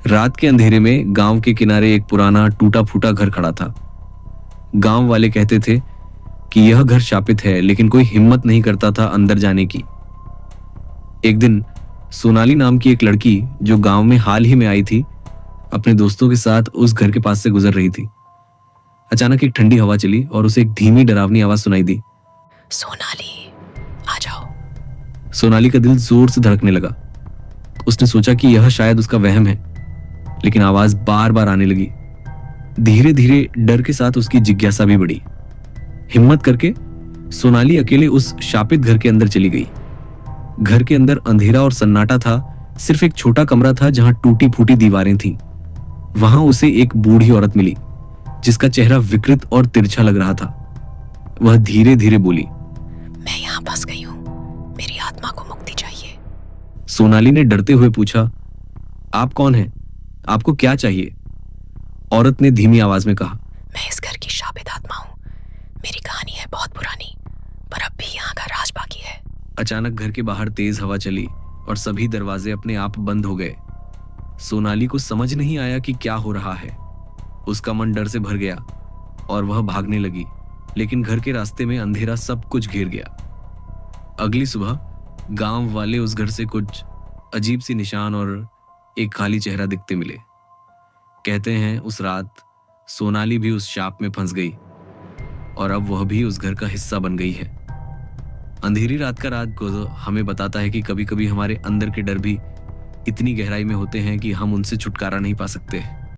रात के अंधेरे में गांव के किनारे एक पुराना टूटा फूटा घर खड़ा था। गांव वाले कहते थे कि यह घर शापित है, लेकिन कोई हिम्मत नहीं करता था अंदर जाने की। एक दिन सोनाली नाम की एक लड़की, जो गांव में हाल ही में आई थी, अपने दोस्तों के साथ उस घर के पास से गुजर रही थी। अचानक एक ठंडी हवा चली और उसे एक धीमी डरावनी आवाज सुनाई दी। सोनाली, आ जाओ। सोनाली का दिल जोर से धड़कने लगा। उसने सोचा कि यह शायद उसका वहम है, लेकिन आवाज बार बार आने लगी। धीरे धीरे डर के साथ उसकी जिज्ञासा भी बढ़ी। हिम्मत करके सोनाली अकेले उस शापित घर के अंदर चली गई। घर के अंदर अंधेरा और सन्नाटा था। सिर्फ एक छोटा कमरा था जहां टूटी फूटी दीवारें थीं। वहां उसे एक बूढ़ी औरत मिली, जिसका चेहरा विकृत और तिरछा लग रहा था। वह धीरे धीरे बोली, मैं यहाँ फंस गई हूँ, मेरी आत्मा को मुक्ति चाहिए। सोनाली ने डरते हुए पूछा, आप कौन हैं? आपको क्या चाहिए? औरत ने धीमी आवाज में कहा, मैं इस घर की शापित आत्मा हूँ। मेरी कहानी है बहुत पुरानी, पर अब भी यहाँ का राज बाकी है। अचानक घर के बाहर तेज हवा चली और सभी दरवाजे अपने आप बंद हो गए। सोनाली को समझ नहीं आया कि क्या हो रहा है। उसका मन डर से भर गया और वह भागने लगी, लेकिन घर के रास्ते में अंधेरा सब कुछ घेर गया। अगली सुबह गांव वाले उस घर से कुछ अजीब सी निशान और एक खाली चेहरा दिखते मिले। कहते हैं उस रात सोनाली भी उस शाप में फंस गई और अब वह भी उस घर का हिस्सा बन गई है। अंधेरी रात का राज को हमें बताता है कि कभी कभी हमारे अंदर के डर भी इतनी गहराई में होते हैं कि हम उनसे छुटकारा नहीं पा सकते।